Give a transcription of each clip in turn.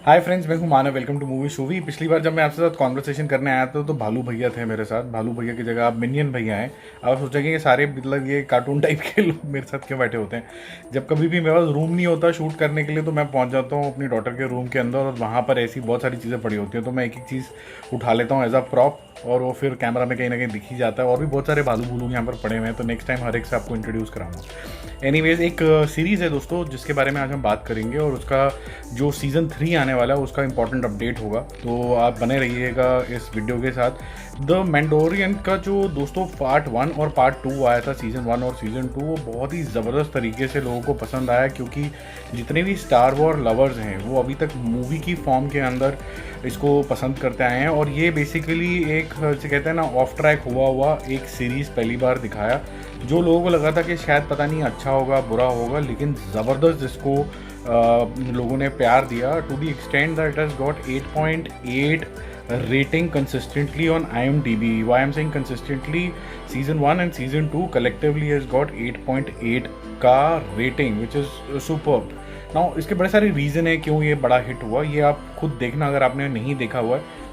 हाय friends, मैं हूं Manav. Welcome to movie शोवी। पिछली बार जब मैं आपके साथ कॉन्वर्सेशन करने आया था तो भालू भैया थे मेरे साथ। भालू भैया की जगह आप मिनियन भैया हैं। आप सोचेंगे कि सारे मतलब ये कार्टून टाइप के लोग मेरे साथ क्यों बैठे होते हैं। जब कभी भी मेरे पास रूम नहीं होता शूट करने के लिए तो मैं पहुंच जाता हूँ अपनी डॉटर के रूम के अंदर और वहाँ पर ऐसी बहुत सारी चीज़ें पड़ी होती हैं तो मैं एक एक चीज़ उठा लेता हूँ एज अ प्रॉप और वो फिर कैमरा में कहीं ना कहीं दिख ही जाता है। और भी बहुत सारे भालू भूलू यहाँ पर पड़े हुए हैं तो नेक्स्ट टाइम हर एक से आपको इंट्रोड्यूस कराऊंगा। एनीवेज, एक सीरीज़ है दोस्तों जिसके बारे में आज हम बात करेंगे और उसका जो सीज़न 3 आने वाला है उसका इंपॉर्टेंट अपडेट होगा, तो आप बने रहिएगा इस वीडियो के साथ। द मैंडोरियन का जो दोस्तों पार्ट 1 और पार्ट 2 आया था, सीज़न 1 और सीज़न 2, वो बहुत ही ज़बरदस्त तरीके से लोगों को पसंद आया क्योंकि जितने भी स्टार वॉर लवर्स हैं वो अभी तक मूवी की फॉर्म के अंदर इसको पसंद करते आए हैं। और ये बेसिकली एक जैसे कहते हैं ना ऑफ ट्रैक हुआ एक सीरीज़ पहली बार दिखाया जो लोगों को लगा था कि शायद पता नहीं अच्छा होगा बुरा होगा, लेकिन ज़बरदस्त इसको लोगों ने प्यार दिया to the extend that it has got 8.8 rating consistently on IMDb. Why I'm saying consistently, season 1 and season 2 collectively has got 8.8 का rating, which is superb. Now इसके बड़े सारे रीज़न है क्यों ये बड़ा हिट हुआ, ये आप खुद देखना अगर आपने नहीं देखा हुआ है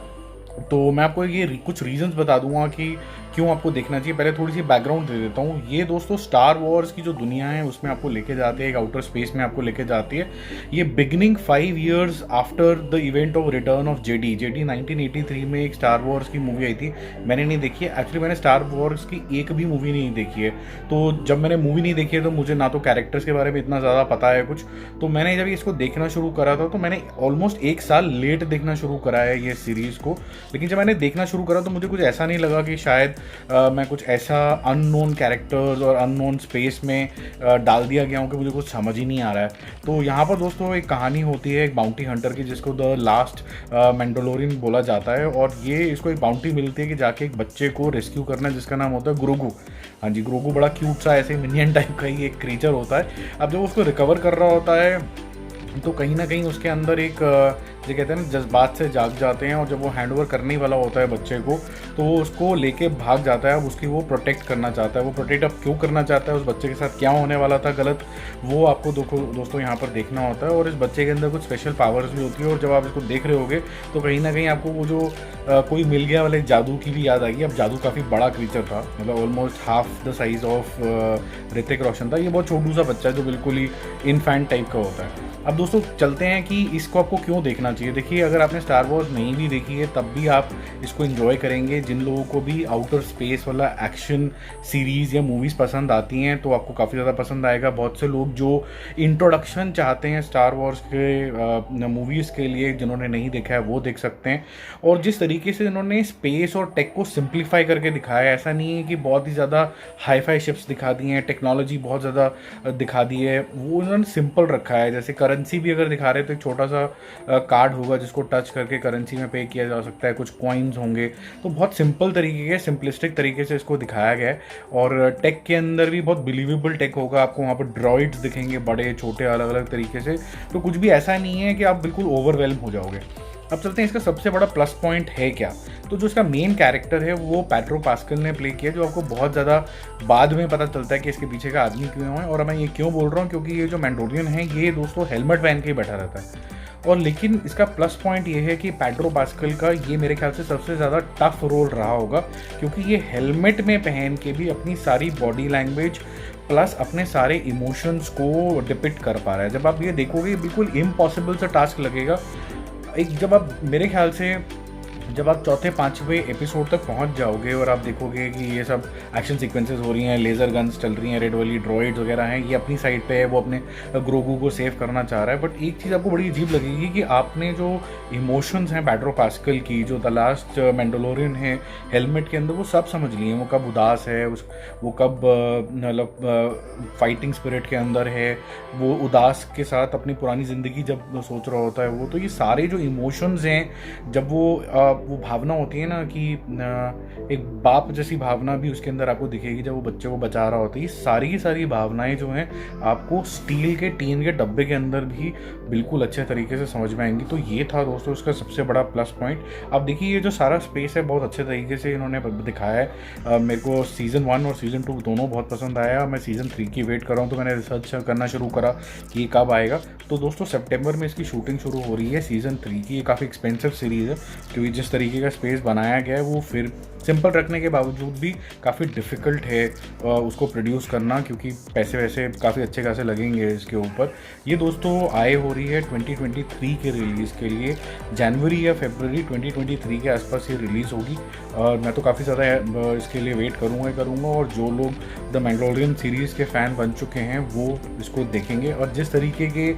तो मैं आपको ये कुछ रीजंस बता दूंगा कि क्यों आपको देखना चाहिए। पहले थोड़ी सी बैकग्राउंड दे देता हूँ। ये दोस्तों स्टार वॉर्स की जो दुनिया है उसमें आपको लेके जाती है, एक आउटर स्पेस में आपको लेके जाती है। ये beginning 5 years after the event of return of JD 1983 में एक स्टार वॉर्स की मूवी आई थी। मैंने नहीं देखी है एक्चुअली, मैंने स्टार वॉर्स की एक भी मूवी नहीं देखी है। तो जब मैंने मूवी नहीं देखी है तो मुझे ना तो कैरेक्टर्स के बारे में इतना ज़्यादा पता है कुछ। तो मैंने जब इसको देखना शुरू करा था तो मैंने ऑलमोस्ट 1 साल लेट देखना शुरू करा है ये सीरीज़ को। लेकिन जब मैंने देखना शुरू करा तो मुझे कुछ ऐसा नहीं लगा कि शायद मैं कुछ ऐसा अननोन कैरेक्टर्स और अननोन स्पेस में डाल दिया गया हूँ कि मुझे कुछ समझ ही नहीं आ रहा है। तो यहाँ पर दोस्तों एक कहानी होती है एक बाउंटी हंटर की जिसको द लास्ट मैंडोलोरियन बोला जाता है। और ये इसको एक बाउंटी मिलती है कि जाके एक बच्चे को रेस्क्यू करना है जिसका नाम होता है ग्रोगू। हाँ जी, ग्रोगू बड़ा क्यूट सा ऐसे मिनियन टाइप का ही एक क्रीचर होता है। अब जब उसको रिकवर कर रहा होता है तो कहीं ना कहीं उसके अंदर एक जो कहते हैं ना जज्बात से जाग जाते हैं। और जब वो हैंड ओवर करने ही वाला होता है बच्चे को तो वो उसको लेके भाग जाता है। अब उसकी वो प्रोटेक्ट करना चाहता है। वो प्रोटेक्ट अब क्यों करना चाहता है, उस बच्चे के साथ क्या होने वाला था गलत, वो आपको दोस्तों यहाँ पर देखना होता है। और इस बच्चे के अंदर कुछ स्पेशल पावर्स भी होती है और जब आप इसको देख रहे होगे तो कहीं ना कहीं आपको वो जो कोई मिल गया वाले जादू की भी याद आएगी। अब जादू काफ़ी बड़ा क्रीचर था, मतलब almost half the size of Hrithik Roshan था। ये बहुत छोटू सा बच्चा है जो बिल्कुल ही इनफैंट टाइप का होता है। अब दोस्तों चलते हैं कि इसको आपको क्यों देखना चाहिए। देखिए, अगर आपने स्टार वॉर्स नहीं भी देखी है तब भी आप इसको एंजॉय करेंगे। जिन लोगों को भी आउटर स्पेस वाला एक्शन सीरीज़ या मूवीज़ पसंद आती हैं तो आपको काफ़ी ज़्यादा पसंद आएगा। बहुत से लोग जो इंट्रोडक्शन चाहते हैं स्टार वॉर्स के मूवीज़ के लिए, जिन्होंने नहीं देखा है वो देख सकते हैं। और जिस तरीके से इन्होंने स्पेस और टेक को सिंप्लीफाई करके दिखाया है, ऐसा नहीं है कि बहुत ही ज़्यादा हाई फाई शिप्स दिखा दी हैं, टेक्नोलॉजी बहुत ज़्यादा दिखा दी है, वो इन्होंने सिंपल रखा है। जैसे करेंसी भी अगर दिखा रहे हैं तो एक छोटा सा कार्ड होगा जिसको टच करके करेंसी में पे किया जा सकता है, कुछ कॉइन्स होंगे। तो बहुत सिंपल तरीके के सिंपलिस्टिक तरीके से इसको दिखाया गया है। और टेक के अंदर भी बहुत बिलीवेबल टेक होगा। आपको वहाँ पर ड्रॉइड्स दिखेंगे बड़े छोटे अलग अलग तरीके से। तो कुछ भी ऐसा नहीं है कि आप बिल्कुल ओवरवेल्म हो जाओगे। अब चलते हैं इसका सबसे बड़ा प्लस पॉइंट है क्या। तो जो इसका मेन कैरेक्टर है वो पेड्रो पास्कल ने प्ले किया, जो आपको बहुत ज़्यादा बाद में पता चलता है कि इसके पीछे का आदमी क्यों है। और मैं ये क्यों बोल रहा हूँ, क्योंकि ये जो मैंडोरियन है ये दोस्तों हेलमेट पहन के ही बैठा रहता है। और लेकिन इसका प्लस पॉइंट ये है कि पेड्रो पास्कल का ये मेरे ख्याल से सबसे ज़्यादा टफ रोल रहा होगा, क्योंकि ये हेलमेट में पहन के भी अपनी सारी बॉडी लैंग्वेज प्लस अपने सारे इमोशंस को डिपिक्ट कर पा रहा है। जब आप ये देखोगे बिल्कुल इम्पॉसिबल सा टास्क लगेगा। जब आप मेरे ख्याल से जब आप चौथे पाँचवें एपिसोड तक पहुंच जाओगे और आप देखोगे कि ये सब एक्शन सीक्वेंसेस हो रही हैं, लेज़र गन्स चल रही हैं, रेड वाली ड्रॉइड्स वगैरह हैं, ये अपनी साइड पे है, वो अपने ग्रोगू को सेव करना चाह रहा है। बट एक चीज़ आपको बड़ी अजीब लगेगी कि आपने जो इमोशंस हैं पेड्रो पास्कल की, जो द लास्ट मैंडोलोरियन है हेलमेट के अंदर, वो सब समझ लिए। वो कब उदास है, वो कब मतलब फाइटिंग स्पिरिट के अंदर है, वो उदास के साथ अपनी पुरानी ज़िंदगी जब सोच रहा होता है वो। तो ये सारे जो इमोशंस हैं, जब वो भावना होती है ना कि एक बाप जैसी भावना भी उसके अंदर आपको दिखेगी जब वो बच्चे को बचा रहा होता है। ये सारी की सारी भावनाएं जो हैं आपको स्टील के टीन के डब्बे के अंदर भी बिल्कुल अच्छे तरीके से समझ में आएंगी। तो ये था दोस्तों इसका सबसे बड़ा प्लस पॉइंट। अब देखिए ये जो सारा स्पेस है बहुत अच्छे तरीके से इन्होंने दिखाया है। मेरे को सीज़न 1 और सीज़न 2 दोनों बहुत पसंद आया। मैं सीज़न 3 की वेट कर रहा हूँ, तो मैंने रिसर्च करना शुरू करा कि ये कब आएगा। तो दोस्तों सितंबर में इसकी शूटिंग शुरू हो रही है सीज़न 3 की। ये काफ़ी एक्सपेंसिव सीरीज़ है, क्योंकि जिस तरीके का स्पेस बनाया गया है वो फिर सिंपल रखने के बावजूद भी काफ़ी डिफ़िकल्ट है उसको प्रोड्यूस करना, क्योंकि पैसे वैसे काफ़ी अच्छे खासे लगेंगे इसके ऊपर। ये दोस्तों आए हो रही है 2023 के रिलीज़ के लिए, जनवरी या फरवरी 2023 के आसपास ये रिलीज़ होगी। और मैं तो काफ़ी ज़्यादा इसके लिए वेट करूँगा। और जो लोग द मैंडलोरियन सीरीज़ के फ़ैन बन चुके हैं वो इसको देखेंगे। और जिस तरीके के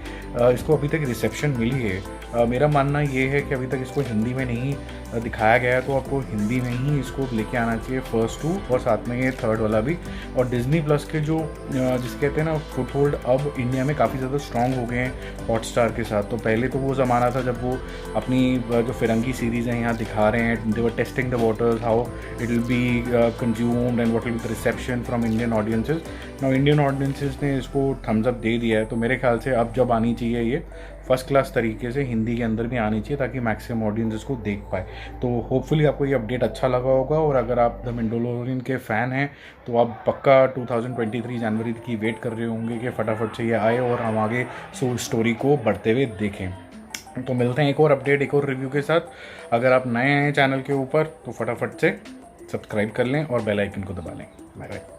इसको अभी तक रिसेप्शन मिली है, मेरा मानना ये है कि अभी तक इसको हिंदी में नहीं दिखाया गया है, तो आपको हिंदी में ही इसको लेके आना चाहिए फर्स्ट 2 और साथ में ये थर्ड वाला भी। और डिज़नी प्लस के जो जिसे कहते हैं ना फुटहोल्ड अब इंडिया में काफ़ी ज़्यादा स्ट्रॉन्ग हो गए हैं हॉटस्टार के साथ। तो पहले तो वो ज़माना था जब वो अपनी जो फिरंगी सीरीज़ हैं यहाँ दिखा रहे हैं, they were testing the waters how it will be consumed and what will be the reception from Indian audiences. Now Indian audiences ने इसको थम्स अप दे दिया है, तो मेरे ख्याल से अब जब आनी चाहिए ये फर्स्ट क्लास तरीके से हिंदी के अंदर भी आनी चाहिए, ताकि मैक्सिमम ऑडियंस इसको देख पाए। तो होपफुली आपको ये अपडेट अच्छा लगा होगा। और अगर आप द मैंडलोरियन के फ़ैन हैं तो आप पक्का 2023 जनवरी की वेट कर रहे होंगे कि फटाफट से ये आए और हम आगे स्टोरी को बढ़ते हुए देखें। तो मिलते हैं एक और अपडेट, एक और रिव्यू के साथ। अगर आप नए हैं चैनल के ऊपर तो फटाफट से सब्सक्राइब कर लें और बेल आइकन को दबा लें। Bye bye.